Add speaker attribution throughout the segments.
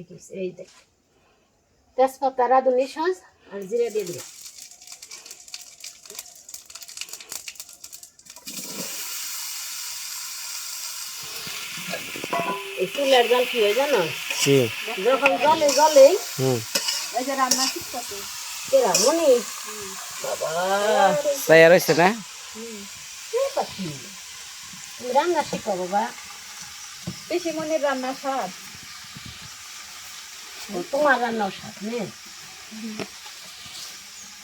Speaker 1: থেকে এই দেখ তেজপাতা রাঁধুনি সস আর জিরা দিয়ে দিলাম। এই চুলার জাল কি হয় জানো? যখন জলে জলে এই যে রান্না শিখতেছে কেরা মনি বাবা
Speaker 2: তৈরি হয়েছে না?
Speaker 1: তুমি রান্না শিখো বাবা।
Speaker 3: বেশি মনের রান্না স্বাদ,
Speaker 1: তোমার রান্নাও স্বাদ নেই।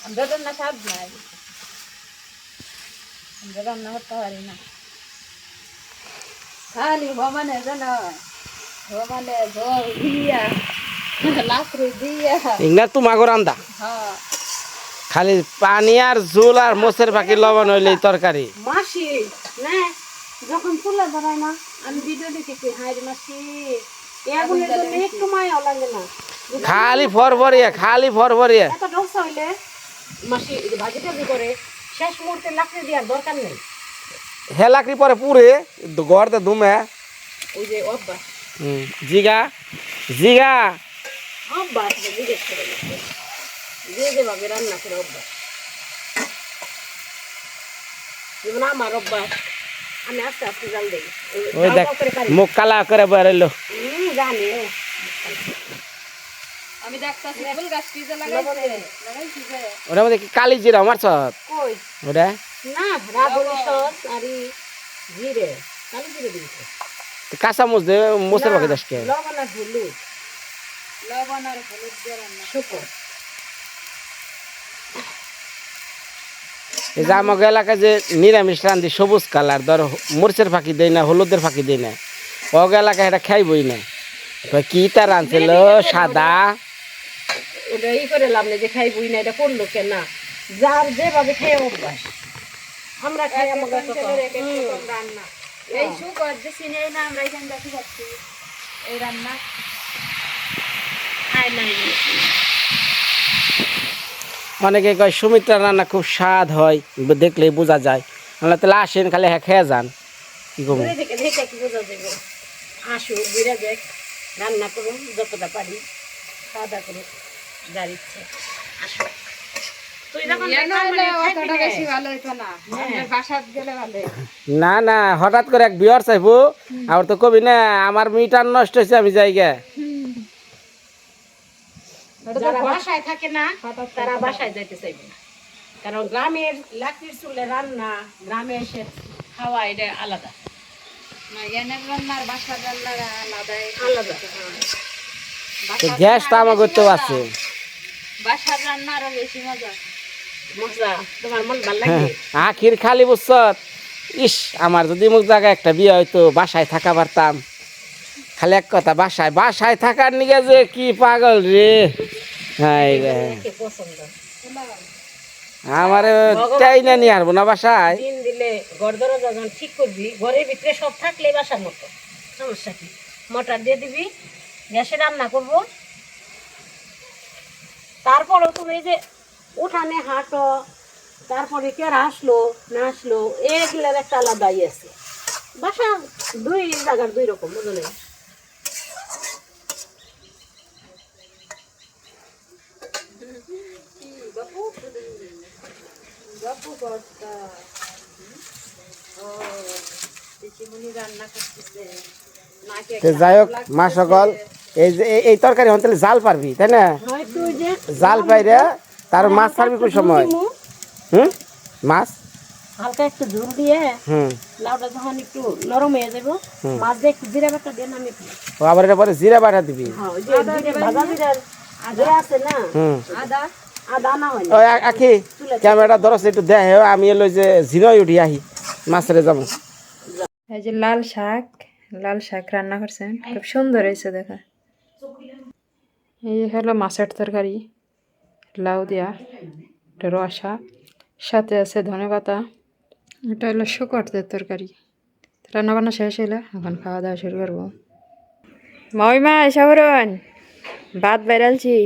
Speaker 3: আমরা রান্না স্বাদ নাই, আমরা রান্না করতে পারি না। খালি ভবানে জানো, ভবানে ঝোল দিয়া লাকড়ি দিয়া
Speaker 2: ইংনা তোমাকে রান্দা
Speaker 3: হ্যাঁ
Speaker 2: খালি পানি আর ঝোল আর মোচের ফাঁকি লবণ হইলে তরকারি।
Speaker 1: মাসি না যখন চুলা ধরায় না আমি ভিডিও দেখেছি হাইরে মাসি এগুলোর জন্য একটু মায়াও লাগে না।
Speaker 2: খালি ফরফরিয়া খালি ফরফরিয়া
Speaker 1: এত ডোসা হইলে মাসি ভাজি টাজি করে শেষ মুহূর্তে লাকড়ি দেওয়ার দরকার নেই।
Speaker 2: হে লাকড়ি পরে পুরে গড়তে দুমে
Speaker 1: ওই যে অভ্যাস
Speaker 2: জিগা জিগা
Speaker 1: অভ্যাস জিজ্ঞেস করে যে যেভাবে রান্না করে অভ্যাস। যেমন আমার অভ্যাস আমি আস্তে আস্তে জাল দিই।
Speaker 2: ওই দেখ মুখ কালা করে বেরোলো।
Speaker 1: জানি
Speaker 3: আমি দেখতাছি ফুল গাছ কি যে লাগাইছি যে
Speaker 2: ওটার মধ্যে কি কালি জিরা মারছ
Speaker 1: কই
Speaker 2: ওটা?
Speaker 1: না রাঁধুনি সস আর জিরে কালি জিরে দিয়েছে
Speaker 2: কাঁচা মুচ দে মোচের ফাঁকি দাসকে
Speaker 1: লবণ আর হলুদ
Speaker 3: লবণ আর হলুদ দিয়ে রান্না
Speaker 1: শুকো।
Speaker 2: এই যে আমাকে এলাকায় যে নিরামিষ রান্ধি সবুজ কালার ধর মরিচের ফাঁকি দেয় না হলুদের ফাঁকি দেয় না ওগ এলাকায় এটা খাইবই না। কি তার আনছিল সাদা
Speaker 1: ওটা ই করে লাভ নেই যে খাইবই না এটা করলো কেন না যার যেভাবে খেয়ে অভ্যাস আমরা খাই আমাকে
Speaker 3: রান্না এই সুগর যে চিনে না আমরা এখানে দেখি পাচ্ছি এই রান্না
Speaker 1: খাই নাই।
Speaker 2: অনেকে কয় সুমিত্রা রান্না খুব স্বাদ হয় দেখলেই বোঝা যায়। আমরা তাহলে আসেন খালি হ্যাঁ খেয়ে যান কি করবো।
Speaker 1: দূরে থেকে দেখে কি বোঝা যাবে আসুক ঘুরে দেখ রান্না করুন যতটা পারি খাওয়া দাওয়া করুন যার ইচ্ছে আসুক। তুই যখন
Speaker 3: বেশি ভালো হইতো না, বাসাত গেলে ভালো।
Speaker 2: না না হঠাৎ করে এক বিয়ার চাইবো আর তো কবি না আমার মিটার নষ্ট হয়েছে আমি জায়গা
Speaker 1: যারা বাসায় থাকে না তারা বাসায় যাইতে চাইবে না, কারণ গ্রামের লাকড়ির চুলে রান্না গ্রামে এসে খাওয়া এটা আলাদা
Speaker 3: এনের রান্নার বাসার রান্নার আলাদাই
Speaker 1: আলাদা।
Speaker 2: গ্যাস তো আমার করতেও আছে।
Speaker 3: বাসার রান্না আরো বেশি মজা।
Speaker 1: মজা তোমার মন ভালো লাগে।
Speaker 2: আখির খালি বুঝছত ইস আমার যদি মুখ জায়গায় একটা বিয়ে হইতো বাসায় থাকা পারতাম। খালি এক কথা বাসায় বাসায় থাকার নিগে যে কি পাগল রে হাই রে
Speaker 1: পছন্দ
Speaker 2: আমার চাই না নিয়ে আসবো না বাসায়।
Speaker 1: দিন দিলে ঘর দরজা যখন ঠিক করবি ঘরের ভিতরে সব থাকলে বাসার মতো সমস্যা কি মোটর দিয়ে দিবি গ্যাসে রান্না করব। তারপরেও তুমি এই যে উঠানে হাঁটো তারপরে কে আসলো না আসলো এগুলার একটা আলাদাই আছে। বাসা দুই জায়গার দুই রকম বুঝলে।
Speaker 2: যাই হোক মা সকল এই যে এই তরকারি হন তাহলে জাল পারবি তাই না? জাল পাইরে তার মাছ ছাড়বি কোন সময়? মাছ
Speaker 1: হালকা একটু ঝোল দিয়ে লাউটা যখন একটু নরম হয়ে যাবো মাছ দিয়ে একটু জিরা বাটা দিয়ে নামিয়ে দিবি।
Speaker 2: ও আবার এটা পরে জিরা বাটা দিবি।
Speaker 1: ভাজা জিরার আদা আছে না আদা আদা না হয়
Speaker 2: ওই আখি ক্যামেরাটা ধরস একটু দেখে আমি এলো যে ঝিনই উঠি আহি মাছের যাবো।
Speaker 3: এই যে লাল শাক রান্না করছেন, খুব সুন্দর হয়েছে দেখা। এই হলো মাছের তরকারি লাউ দিয়া একটা রসা, সাথে আছে ধনেপাতা। এটা হলো শুকরদের তরকারি। রান্না বান্না শেষ হইলে এখন খাওয়া দাওয়া শুরু করবো। মহিমা সাবরণ ভাত বেড়ালছি,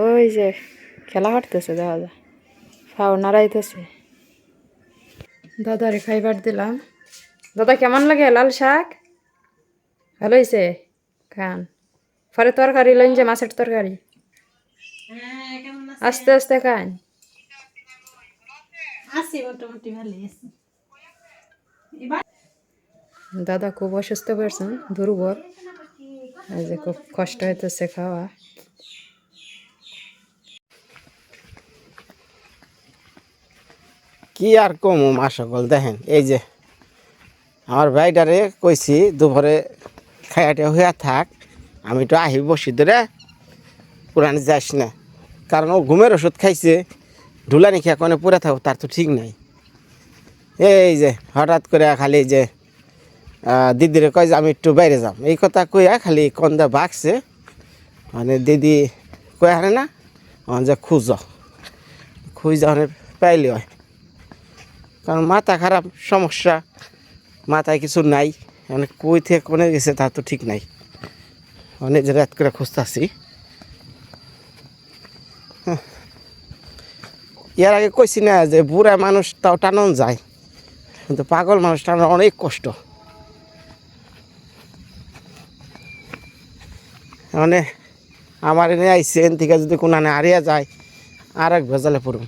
Speaker 3: ওই যে খেলা হাঁটতেছে দেখা যায়, ফাও নাড়াইতেছে। দাদারে খাইবার দিলাম। দাদা কেমন লাগে লাল শাক? ভালো হয়েছে? খান পরে তরকারি লইন যে মাছের তরকারি আস্তে আস্তে খান
Speaker 1: আছি মোটামুটি ভালো আছি।
Speaker 3: দাদা খুব অসুস্থ পড়ছেন দুর্বল এই যে খুব কষ্ট হইতেছে খাওয়া
Speaker 2: কি আর কম মা সকল দেখেন এই যে আমার ভাইটারে কইছি দুপুরে খাইয়াটে হইয়া থাক আমি তো আহি বসি ধরে পুরানি যাস না কারণ ও ঘুমের ওষুধ খাইছে ঢুলানি খেয়ে কোনে পড়ে থাকো তার তো ঠিক নাই এই যে হঠাৎ করে খালি যে দিদিরে কয় যে আমি একটু বাইরে যাম এই কথা কইয়া খালি কন্দা বাগছে মানে দিদি কয়ে হারে না যে খুঁজ পাইলে হয় কারণ মাথা খারাপ সমস্যা মাথায় কিছু নাই মানে কই থেকে কোনে গেছে তা তো ঠিক নাই অনেক যে রাত করে খুঁজতেছি এর আগে কইছি না যে বুড়া মানুষ তাও টানন যায় কিন্তু পাগল মানুষ টানার অনেক কষ্ট মানে আমার এনে আইসে এন থেকে যদি কোনো হারিয়া যায় আর এক ভেজালে পড়ুন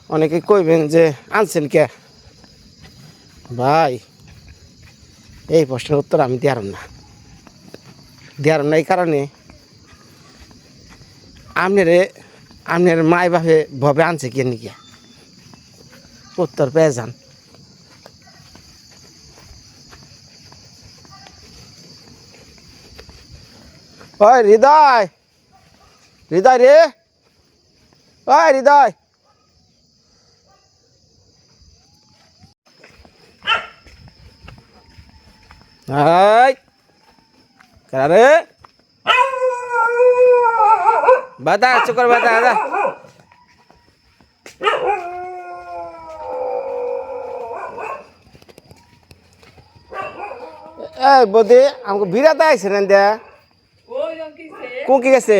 Speaker 2: অনেকে কইবেন যে আনছেন কে ভাই এই প্রশ্নের উত্তর আমি দিয়ার না এই কারণে আপনার মাই বাপে ভবে আনছে কে নিকে উত্তর পেয়ে যান ওই হৃদয় রে ওই হৃদয় এই কারে বাদা চুকর বাদা দাদা এই বদে আমাকে বিরাতে আইছে না দে কোন কি গেছে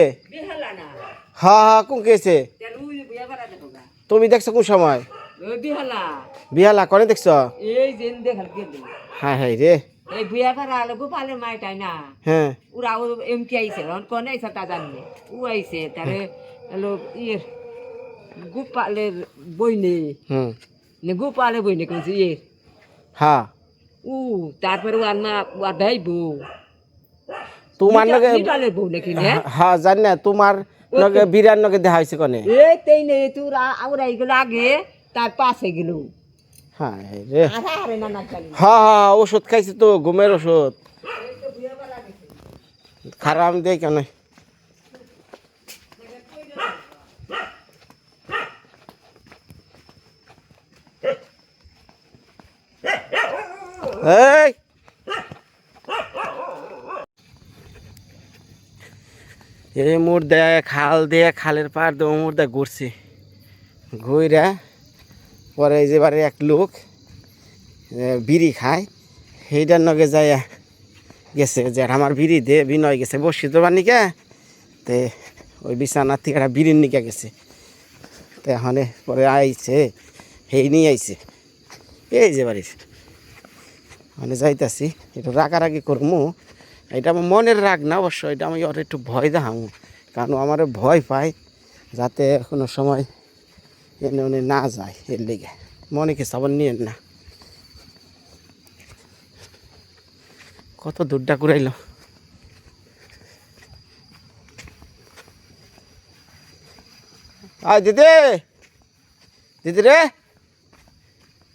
Speaker 2: হ্যাঁ কোন কি গেছে তুমি দেখছো কোন সময় বিহালা কোনে দেখছো হ্যাঁ হ্যাঁ রে
Speaker 4: এই বিয়া করা হলো গোপালের মাইটাই না
Speaker 2: হ্যাঁ
Speaker 4: ওরা ও এমপি আইছে কোন আইছে তা জানি ও আইছে তারে হলো ইয়ের গোপালের বইনে গোপালের বইনে কোনছে ইয়ে
Speaker 2: হ্যাঁ
Speaker 4: ও তারপরে ওর মা ওর ভাই বউ
Speaker 2: তোমার নগে
Speaker 4: নিটালের বউ নাকি না
Speaker 2: হ্যাঁ জানি না তোমার নগে বিরার নগে দেখা হয়েছে কোনে
Speaker 4: এই তেই নেই তোরা ওরা এগুলো আগে তার পাশে গেল
Speaker 2: হ্যাঁ রে
Speaker 4: আরে না না জানি
Speaker 2: হ্যাঁ ওষুধ খাইছি তো ঘুমের ওষুধ খারাপ দেয় কেন এই এই মোর দেয় খাল দিয়ে খালের পার দিয়ে মোর দেয় ঘুরছে ঘুরা পরে এই যে বারে এক লোক বিড়ি খায় সেইটার নগে যায় গেছে যে আমার বিড়ি দে বিনয় গেছে বসি তো বানিকা তে ওই বিছানার থেকে একটা বিড়ির নিকে গেছে তো এখন পরে আইছে সেই নিয়ে আইছে এই যে বাড়ির মানে যাইতাছি এটা রাগারাগি করমু এটা আমার মনের রাগ না অবশ্য এটা আমি ওর একটু ভয় দেখামু কারণ আমার ভয় পায় যাতে কোনো সময় এনে উনি না যায় এর লেগে মনে কিছু আবার নিয়েন না কত দূরটা ঘুরাইল আয় দিদি দিদি রে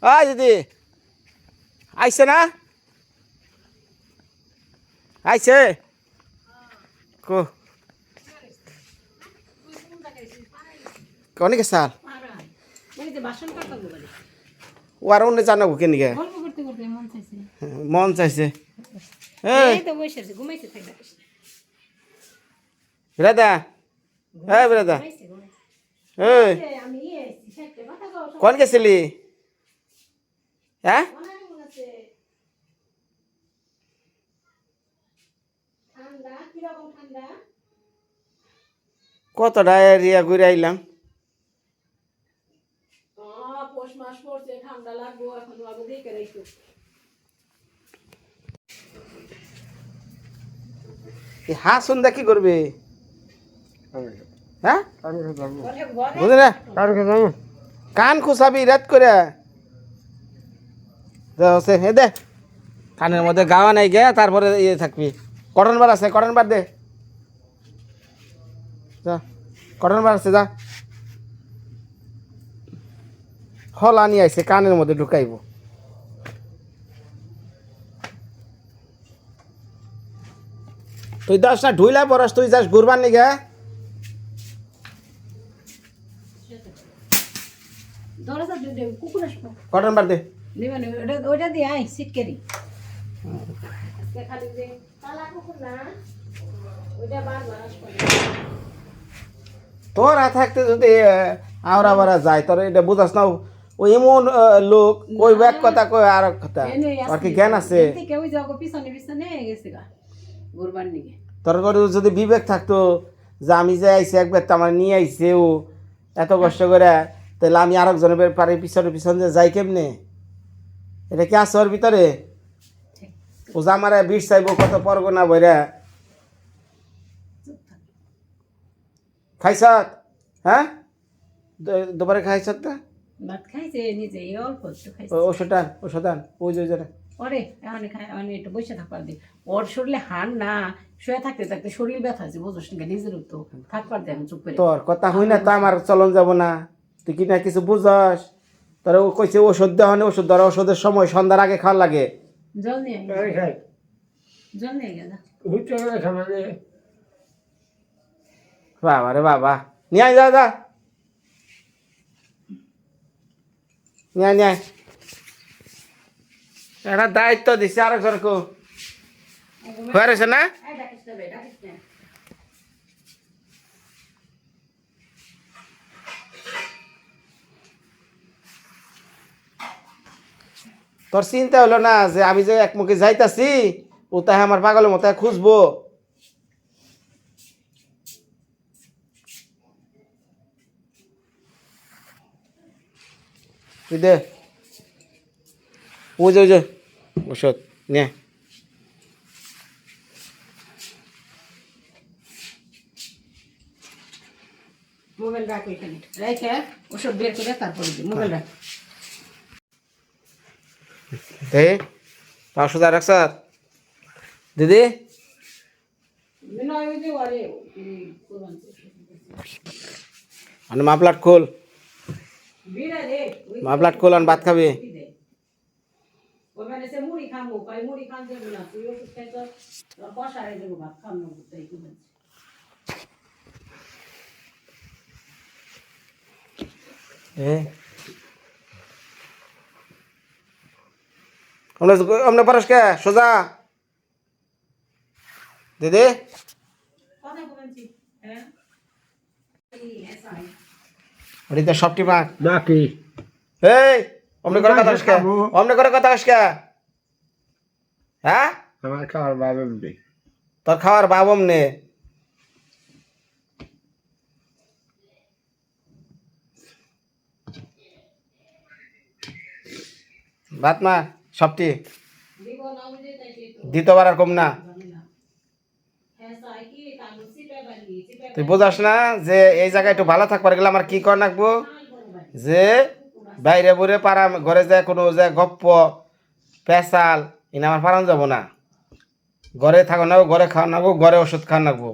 Speaker 2: আয় দিদি আইছে না আইছে কো কনে কে স্যার
Speaker 1: এই যে বাসন কাটা বলে
Speaker 2: ও আর অন্য জানাবো কেন গে
Speaker 1: গল্প করতে করতে মন চাইছে
Speaker 2: মন চাইছে
Speaker 1: এই তো বসে আছে ঘুমাইছে থাকবে
Speaker 2: ব্রাদা হ্যাঁ ব্রাদা এই
Speaker 1: আমি এসেছি সেটা মাথা গাও
Speaker 2: কোন গেছিলি হ্যাঁ
Speaker 1: ঠান্ডা কিরকম ঠান্ডা
Speaker 2: কতটা এরিয়া ঘুরে আইলাম
Speaker 1: পৌষ মাস পড়ছে ঠান্ডা লাগবো এখন আগে দেখে রাখো
Speaker 2: এই হাসুন দা কি করবে হ্যাঁ বুঝলি না কান খুসাবি রাত করে দে কানের মধ্যে গাওয়া নাই গে তারপরে ইয়ে থাকবি কটন বার আছে কটন বার দে যা কটন বার আছে যা হলা নিয়ে আইছে কানের মধ্যে ঢুকাইব তুই যাস না ঢুইলা পরস তুই যাস ঘুরবার নিগে
Speaker 1: দরজা দিয়ে দে, কুকুর আসবো
Speaker 2: কটন বার দে
Speaker 1: নেবেন ওইটা দিয়ে আয় সিটকেরি খালি যে কালা কুকুর না ওইটা বারবার আসবো
Speaker 2: তোরা থাকতে যদি আওরা বারা যায় তোর এটা বুঝাস না ওই এমন লোক ওই এক কথা কই আর এক কথা আর কি জ্ঞান আছে
Speaker 1: কেউ যাও পিছনে পিছনে গেছে গা ঘুরবার নিগে
Speaker 2: তোর ঘরে যদি বিবেক থাকতো যে আমি যে আইসি একবার তো আমার নিয়ে আইসে ও এত কষ্ট করে তাহলে আমি আরেকজনের ব্যাপারে পিছনে পিছনে যে যাই কেমনে এটা কি আছে ওর ভিতরে ও যে আমার বিষ চাইবো কত পরগনা বইরা খাইছত হ্যাঁ দুবারে খাইছত না
Speaker 1: ভাত খাইছে নিজে অল্প একটু খাইছে
Speaker 2: ওষুধান ওই যে
Speaker 1: ওরে এখন এখন একটু বসে থাকবার দি ওর শরীরে হার না শুয়ে থাকতে থাকতে শরীর ব্যথা আছে বুঝোস না নিজের তো থাকবার দে আমি চুপ করে
Speaker 2: তোর কথা হই না তো আমার চলন যাব না তুই কি না কিছু বুঝস তোর ও কইছে ওষুধ দেওয়া নেই ওষুধ ধরা ওষুধের সময় সন্ধ্যার আগে খাওয়া লাগে
Speaker 1: জল নিয়ে আয়। জল নিয়ে গেল
Speaker 2: বাবা রে বাবা নিয়ে আয়, যা নিয়ে আয়, নিয়ে আয়। একটা দায়িত্ব দিছে আরেকজনকে হয়ে রয়েছে না
Speaker 1: ডাকিস না বে, ডাকিস না।
Speaker 2: তোর চিন্তা হলো না যে আমি যে এক মুখে যাইতাছি ও তাই আমার পাগলের মতো খুঁজবো তুই দে ওই যে ওষুধ নে
Speaker 1: মোবাইল রাখ এখানে রেখে ওষুধ বের করে তারপরে দি মোবাইল রাখ
Speaker 2: দে ওষুধ আর রাখছ দিদি
Speaker 1: বিনয় ওই যে ওরে কোরআন
Speaker 2: মানে মাফলাট খোল
Speaker 1: বিনয় রে
Speaker 2: মাফলাট খোল আর ভাত খাবি
Speaker 1: ওখানে সে মুড়ি খাবো কই মুড়ি খান যাবে না তুই ওষুধ খাই তো বসায় দেবো ভাত খাম না তাই কি বলছিস
Speaker 2: আমরা পারস কে সোজা দিদি
Speaker 1: কথা বলছি হ্যাঁ এই এসআই
Speaker 2: ওদিকে সবটি মাখ
Speaker 5: নাকি
Speaker 2: এই অমনে করে কথা কসকা অমনে করে কথা কসকা হ্যাঁ
Speaker 5: আমার খাওয়ার বাবে নেই
Speaker 2: তোর খাওয়ার বাবম নে ভাত মা সবটি
Speaker 1: দিব না বুঝে তাই
Speaker 2: দ্বিতীয়বার আর কম না
Speaker 1: এসআই কি কাম সিপে বানি সিপে
Speaker 2: তুই বোঝাস না যে এই জায়গায় একটু ভালো থাকবার গেলে আমার কি কর রাখবো যে বাইরে বুড়ে পাড়া ঘরে যায় কোনো যে গপ্প পেশাল ইনা আমার পারান যাবো না ঘরে থাকো না ঘরে খাওয়া নাগবো ঘরে ওষুধ খাওয়া নাগবো